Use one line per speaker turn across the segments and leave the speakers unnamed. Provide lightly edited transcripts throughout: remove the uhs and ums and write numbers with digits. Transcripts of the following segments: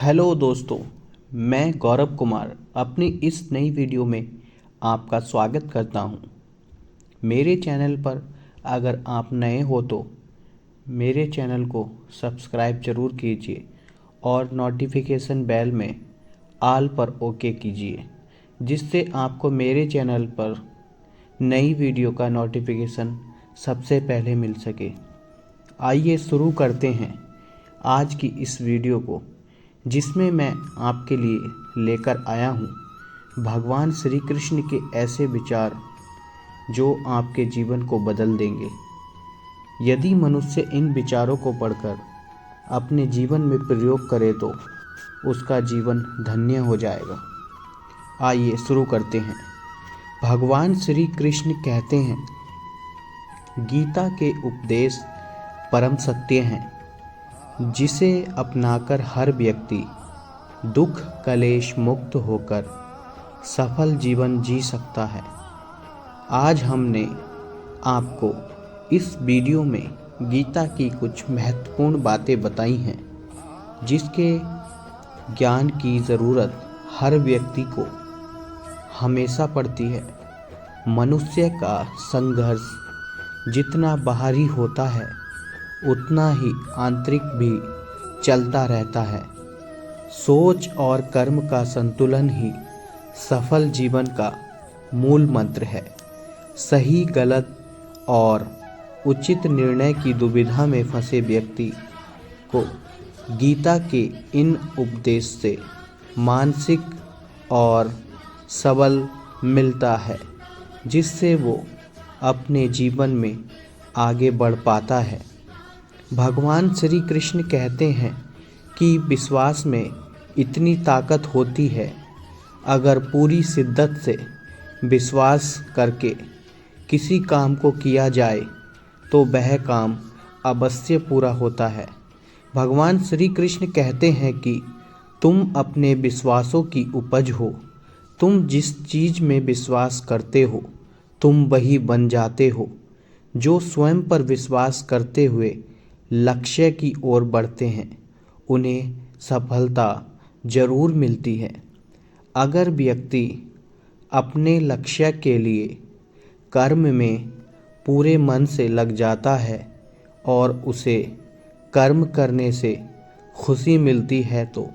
Hello दोस्तों, मैं गौरव कुमार अपनी इस नई वीडियो में आपका स्वागत करता हूं। मेरे चैनल पर अगर आप नए हो तो मेरे चैनल को सब्सक्राइब ज़रूर कीजिए और नोटिफिकेशन बेल में ऑल पर ओके कीजिए, जिससे आपको मेरे चैनल पर नई वीडियो का नोटिफिकेशन सबसे पहले मिल सके। आइए शुरू करते हैं आज की इस वीडियो को, जिसमें मैं आपके लिए लेकर आया हूँ भगवान श्री कृष्ण के ऐसे विचार जो आपके जीवन को बदल देंगे। यदि मनुष्य इन विचारों को पढ़कर अपने जीवन में प्रयोग करे तो उसका जीवन धन्य हो जाएगा। आइए शुरू करते हैं। भगवान श्री कृष्ण कहते हैं, गीता के उपदेश परम सत्य हैं, जिसे अपनाकर हर व्यक्ति दुख कलेश मुक्त होकर सफल जीवन जी सकता है। आज हमने आपको इस वीडियो में गीता की कुछ महत्वपूर्ण बातें बताई हैं, जिसके ज्ञान की ज़रूरत हर व्यक्ति को हमेशा पड़ती है। मनुष्य का संघर्ष जितना बाहरी होता है उतना ही आंतरिक भी चलता रहता है। सोच और कर्म का संतुलन ही सफल जीवन का मूल मंत्र है। सही गलत और उचित निर्णय की दुविधा में फंसे व्यक्ति को गीता के इन उपदेश से मानसिक और सबल मिलता है, जिससे वो अपने जीवन में आगे बढ़ पाता है। भगवान श्री कृष्ण कहते हैं कि विश्वास में इतनी ताकत होती है, अगर पूरी शिद्दत से विश्वास करके किसी काम को किया जाए तो वह काम अवश्य पूरा होता है। भगवान श्री कृष्ण कहते हैं कि तुम अपने विश्वासों की उपज हो। तुम जिस चीज़ में विश्वास करते हो तुम वही बन जाते हो। जो स्वयं पर विश्वास करते हुए लक्ष्य की ओर बढ़ते हैं उन्हें सफलता जरूर मिलती है। अगर व्यक्ति अपने लक्ष्य के लिए कर्म में पूरे मन से लग जाता है और उसे कर्म करने से खुशी मिलती है तो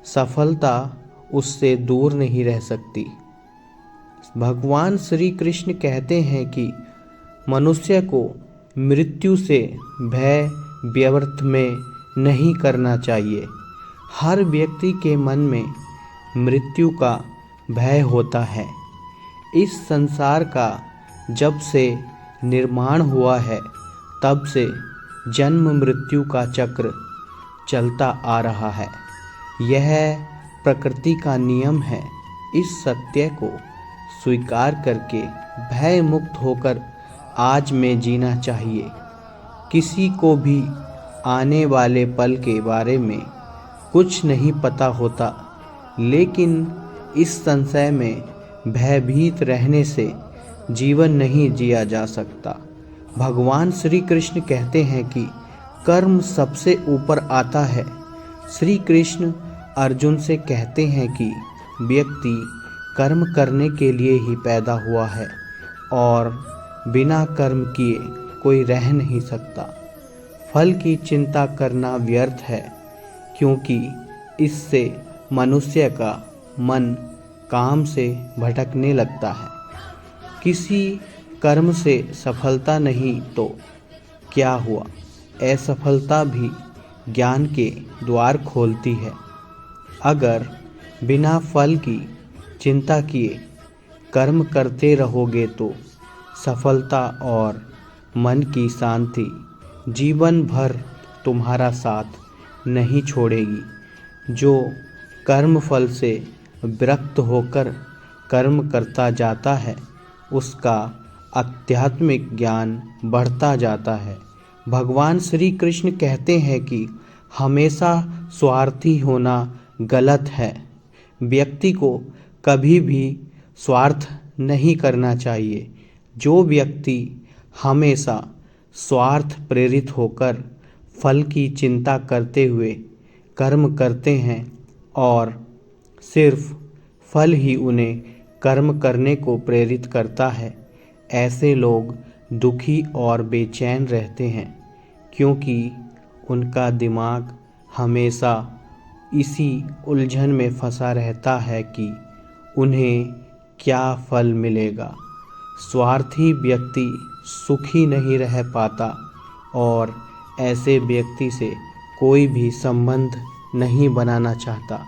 सफलता उससे दूर नहीं रह सकती। भगवान श्री कृष्ण कहते हैं कि मनुष्य को मृत्यु से भय व्यर्थ में नहीं करना चाहिए। हर व्यक्ति के मन में मृत्यु का भय होता है। इस संसार का जब से निर्माण हुआ है तब से जन्म मृत्यु का चक्र चलता आ रहा है। यह प्रकृति का नियम है। इस सत्य को स्वीकार करके भय मुक्त होकर आज में जीना चाहिए। किसी को भी आने वाले पल के बारे में कुछ नहीं पता होता, लेकिन इस संशय में भयभीत रहने से जीवन नहीं जिया जा सकता। भगवान श्री कृष्ण कहते हैं कि कर्म सबसे ऊपर आता है। श्री कृष्ण अर्जुन से कहते हैं कि व्यक्ति कर्म करने के लिए ही पैदा हुआ है और बिना कर्म किए कोई रह नहीं सकता। फल की चिंता करना व्यर्थ है, क्योंकि इससे मनुष्य का मन काम से भटकने लगता है। किसी कर्म से सफलता नहीं तो क्या हुआ, असफलता भी ज्ञान के द्वार खोलती है। अगर बिना फल की चिंता किए कर्म करते रहोगे तो सफलता और मन की शांति जीवन भर तुम्हारा साथ नहीं छोड़ेगी। जो कर्म फल से विरक्त होकर कर्म करता जाता है उसका आध्यात्मिक ज्ञान बढ़ता जाता है। भगवान श्री कृष्ण कहते हैं कि हमेशा स्वार्थी होना गलत है। व्यक्ति को कभी भी स्वार्थ नहीं करना चाहिए। जो व्यक्ति हमेशा स्वार्थ प्रेरित होकर फल की चिंता करते हुए कर्म करते हैं और सिर्फ फल ही उन्हें कर्म करने को प्रेरित करता है, ऐसे लोग दुखी और बेचैन रहते हैं, क्योंकि उनका दिमाग हमेशा इसी उलझन में फंसा रहता है कि उन्हें क्या फल मिलेगा। स्वार्थी व्यक्ति सुखी नहीं रह पाता और ऐसे व्यक्ति से कोई भी संबंध नहीं बनाना चाहता।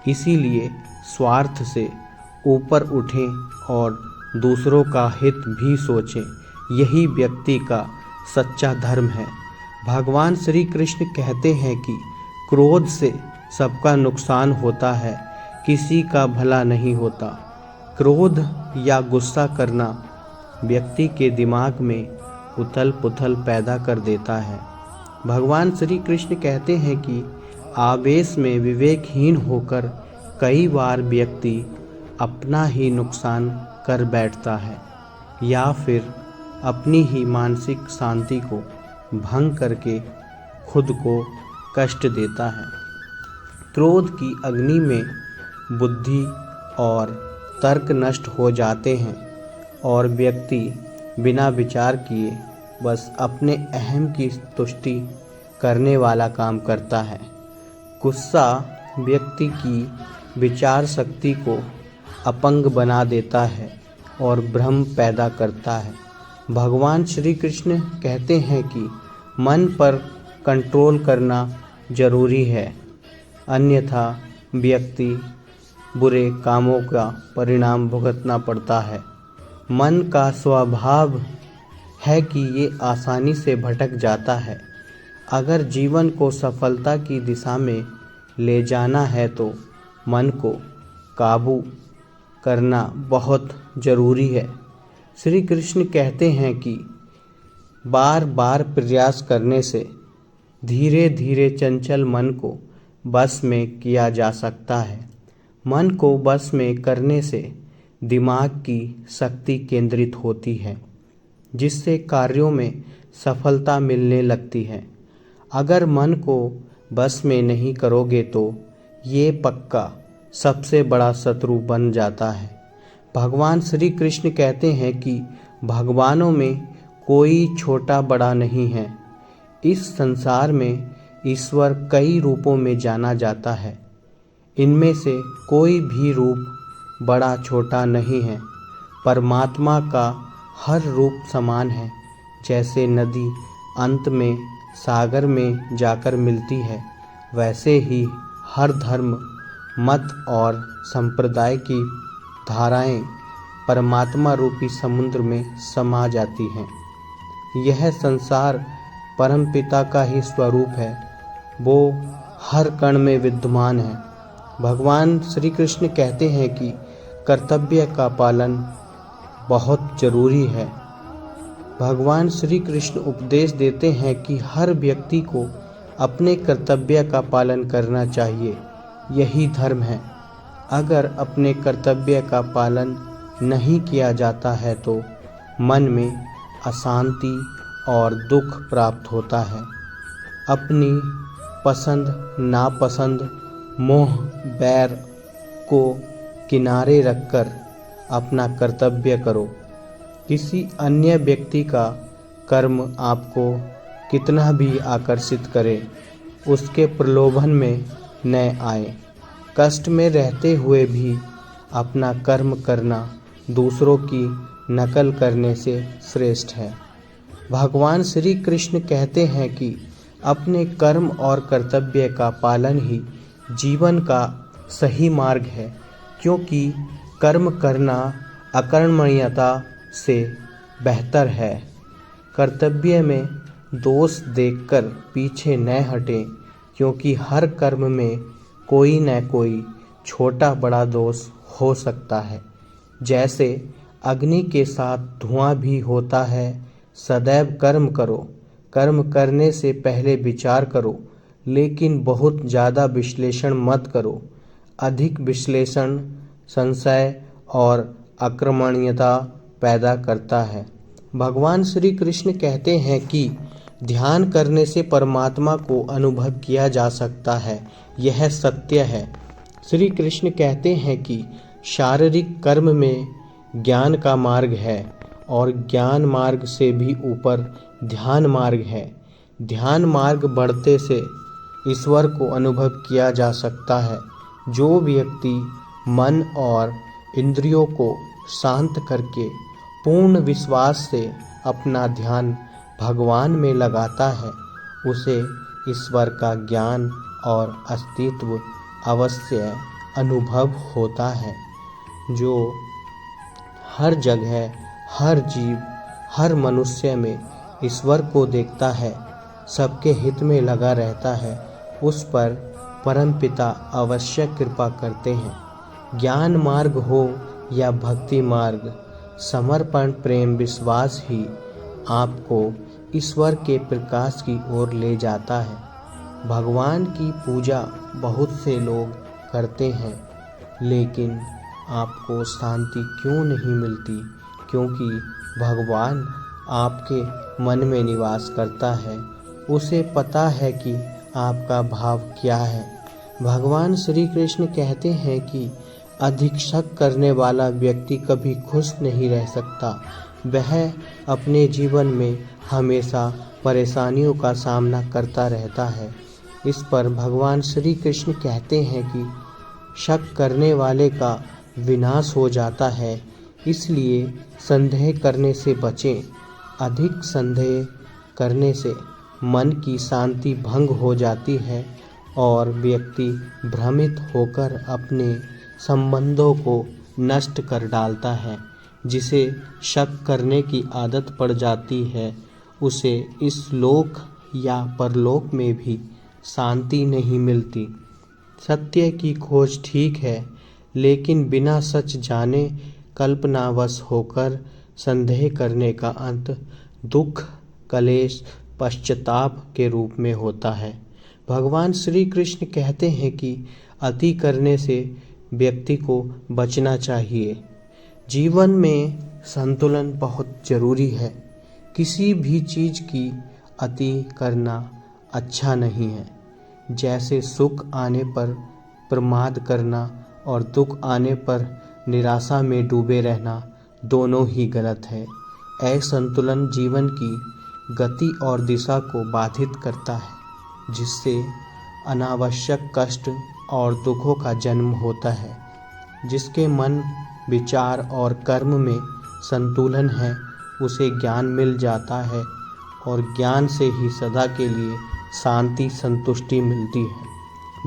इसीलिए स्वार्थ से ऊपर उठें और दूसरों का हित भी सोचें, यही व्यक्ति का सच्चा धर्म है। भगवान श्री कृष्ण कहते हैं कि क्रोध से सबका नुकसान होता है, किसी का भला नहीं होता। क्रोध या गुस्सा करना व्यक्ति के दिमाग में उथल पुथल पैदा कर देता है। भगवान श्री कृष्ण कहते हैं कि आवेश में विवेकहीन होकर कई बार व्यक्ति अपना ही नुकसान कर बैठता है या फिर अपनी ही मानसिक शांति को भंग करके खुद को कष्ट देता है। क्रोध की अग्नि में बुद्धि और तर्क नष्ट हो जाते हैं और व्यक्ति बिना विचार किए बस अपने अहम की तुष्टि करने वाला काम करता है। गुस्सा व्यक्ति की विचार शक्ति को अपंग बना देता है और भ्रम पैदा करता है। भगवान श्री कृष्ण कहते हैं कि मन पर कंट्रोल करना जरूरी है, अन्यथा व्यक्ति बुरे कामों का परिणाम भुगतना पड़ता है। मन का स्वभाव है कि ये आसानी से भटक जाता है। अगर जीवन को सफलता की दिशा में ले जाना है तो मन को काबू करना बहुत ज़रूरी है। श्री कृष्ण कहते हैं कि बार बार प्रयास करने से धीरे धीरे चंचल मन को बस में किया जा सकता है। मन को बस में करने से दिमाग की शक्ति केंद्रित होती है, जिससे कार्यों में सफलता मिलने लगती है। अगर मन को बस में नहीं करोगे तो ये पक्का सबसे बड़ा शत्रु बन जाता है। भगवान श्री कृष्ण कहते हैं कि भगवानों में कोई छोटा बड़ा नहीं है। इस संसार में ईश्वर कई रूपों में जाना जाता है। इनमें से कोई भी रूप बड़ा छोटा नहीं है। परमात्मा का हर रूप समान है। जैसे नदी अंत में सागर में जाकर मिलती है, वैसे ही हर धर्म, मत और संप्रदाय की धाराएं परमात्मा रूपी समुद्र में समा जाती हैं। यह संसार परमपिता का ही स्वरूप है, वो हर कण में विद्यमान है। भगवान श्री कृष्ण कहते हैं कि कर्तव्य का पालन बहुत जरूरी है। भगवान श्री कृष्ण उपदेश देते हैं कि हर व्यक्ति को अपने कर्तव्य का पालन करना चाहिए, यही धर्म है। अगर अपने कर्तव्य का पालन नहीं किया जाता है तो मन में अशांति और दुख प्राप्त होता है। अपनी पसंद नापसंद, मोह बैर को किनारे रखकर अपना कर्तव्य करो। किसी अन्य व्यक्ति का कर्म आपको कितना भी आकर्षित करे, उसके प्रलोभन में न आए। कष्ट में रहते हुए भी अपना कर्म करना दूसरों की नकल करने से श्रेष्ठ है। भगवान श्री कृष्ण कहते हैं कि अपने कर्म और कर्तव्य का पालन ही जीवन का सही मार्ग है, क्योंकि कर्म करना अकर्मण्यता से बेहतर है। कर्तव्य में दोष देखकर पीछे न हटें, क्योंकि हर कर्म में कोई न कोई छोटा बड़ा दोष हो सकता है। जैसे अग्नि के साथ धुआं भी होता है। सदैव कर्म करो, कर्म करने से पहले विचार करो, लेकिन बहुत ज़्यादा विश्लेषण मत करो। अधिक विश्लेषण संशय और अकर्मण्यता पैदा करता है। भगवान श्री कृष्ण कहते हैं कि ध्यान करने से परमात्मा को अनुभव किया जा सकता है, यह सत्य है। श्री कृष्ण कहते हैं कि शारीरिक कर्म में ज्ञान का मार्ग है और ज्ञान मार्ग से भी ऊपर ध्यान मार्ग है। ध्यान मार्ग बढ़ते से ईश्वर को अनुभव किया जा सकता है। जो व्यक्ति मन और इंद्रियों को शांत करके पूर्ण विश्वास से अपना ध्यान भगवान में लगाता है, उसे ईश्वर का ज्ञान और अस्तित्व अवश्य अनुभव होता है। जो हर जगह, हर जीव, हर मनुष्य में ईश्वर को देखता है, सबके हित में लगा रहता है, उस पर परमपिता अवश्य कृपा करते हैं। ज्ञान मार्ग हो या भक्ति मार्ग, समर्पण, प्रेम, विश्वास ही आपको ईश्वर के प्रकाश की ओर ले जाता है। भगवान की पूजा बहुत से लोग करते हैं, लेकिन आपको शांति क्यों नहीं मिलती? क्योंकि भगवान आपके मन में निवास करता है, उसे पता है कि आपका भाव क्या है। भगवान श्री कृष्ण कहते हैं कि अधिक शक करने वाला व्यक्ति कभी खुश नहीं रह सकता। वह अपने जीवन में हमेशा परेशानियों का सामना करता रहता है। इस पर भगवान श्री कृष्ण कहते हैं कि शक करने वाले का विनाश हो जाता है, इसलिए संदेह करने से बचें। अधिक संदेह करने से मन की शांति भंग हो जाती है और व्यक्ति भ्रमित होकर अपने संबंधों को नष्ट कर डालता है। जिसे शक करने की आदत पड़ जाती है, उसे इस लोक या परलोक में भी शांति नहीं मिलती। सत्य की खोज ठीक है, लेकिन बिना सच जाने कल्पनावश होकर संदेह करने का अंत दुख, कलेश, पश्चाताप के रूप में होता है। भगवान श्री कृष्ण कहते हैं कि अति करने से व्यक्ति को बचना चाहिए। जीवन में संतुलन बहुत जरूरी है। किसी भी चीज़ की अति करना अच्छा नहीं है। जैसे सुख आने पर प्रमाद करना और दुख आने पर निराशा में डूबे रहना, दोनों ही गलत है। असंतुलन जीवन की गति और दिशा को बाधित करता है, जिससे अनावश्यक कष्ट और दुखों का जन्म होता है। जिसके मन, विचार और कर्म में संतुलन है, उसे ज्ञान मिल जाता है और ज्ञान से ही सदा के लिए शांति, संतुष्टि मिलती है।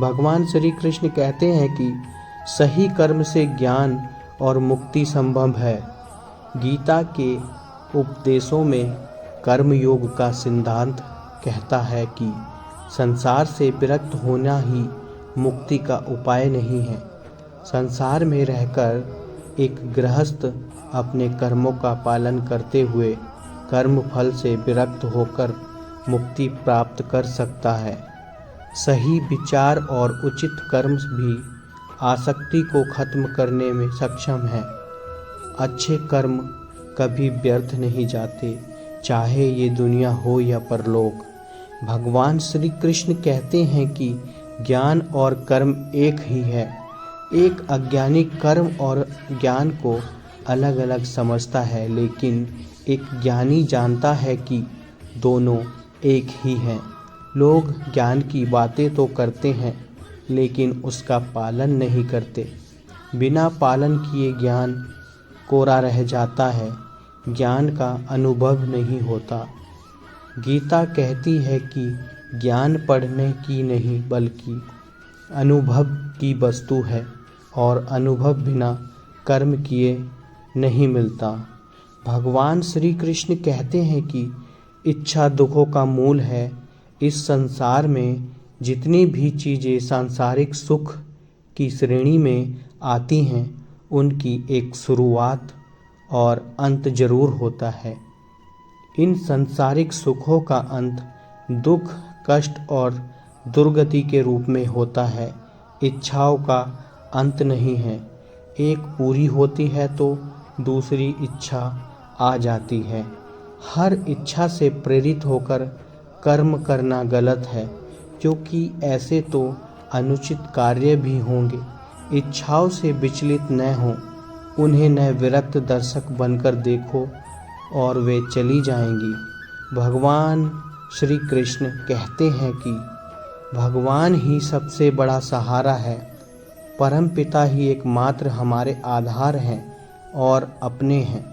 भगवान श्री कृष्ण कहते हैं कि सही कर्म से ज्ञान और मुक्ति संभव है। गीता के उपदेशों में कर्म योग का सिद्धांत कहता है कि संसार से विरक्त होना ही मुक्ति का उपाय नहीं है। संसार में रहकर एक गृहस्थ अपने कर्मों का पालन करते हुए कर्म फल से विरक्त होकर मुक्ति प्राप्त कर सकता है। सही विचार और उचित कर्म भी आसक्ति को खत्म करने में सक्षम है। अच्छे कर्म कभी व्यर्थ नहीं जाते, चाहे ये दुनिया हो या परलोक। भगवान श्री कृष्ण कहते हैं कि ज्ञान और कर्म एक ही है। एक अज्ञानी कर्म और ज्ञान को अलग अलग समझता है, लेकिन एक ज्ञानी जानता है कि दोनों एक ही हैं। लोग ज्ञान की बातें तो करते हैं, लेकिन उसका पालन नहीं करते। बिना पालन किए ज्ञान कोरा रह जाता है, ज्ञान का अनुभव नहीं होता। गीता कहती है कि ज्ञान पढ़ने की नहीं बल्कि अनुभव की वस्तु है और अनुभव बिना कर्म किए नहीं मिलता। भगवान श्री कृष्ण कहते हैं कि इच्छा दुखों का मूल है। इस संसार में जितनी भी चीज़ें सांसारिक सुख की श्रेणी में आती हैं, उनकी एक शुरुआत और अंत जरूर होता है। इन सांसारिक सुखों का अंत दुख, कष्ट और दुर्गति के रूप में होता है। इच्छाओं का अंत नहीं है। एक पूरी होती है तो दूसरी इच्छा आ जाती है। हर इच्छा से प्रेरित होकर कर्म करना गलत है, क्योंकि ऐसे तो अनुचित कार्य भी होंगे। इच्छाओं से विचलित न हो, उन्हें न विरक्त दर्शक बनकर देखो और वे चली जाएंगी। भगवान श्री कृष्ण कहते हैं कि भगवान ही सबसे बड़ा सहारा है, परम पिता ही एकमात्र हमारे आधार हैं और अपने हैं।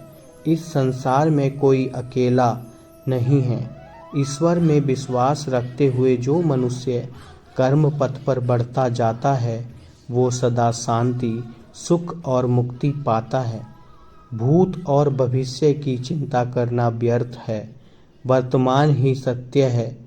इस संसार में कोई अकेला नहीं है। ईश्वर में विश्वास रखते हुए जो मनुष्य कर्म पथ पर बढ़ता जाता है, वो सदा शांति, सुख और मुक्ति पाता है। भूत और भविष्य की चिंता करना व्यर्थ है। वर्तमान ही सत्य है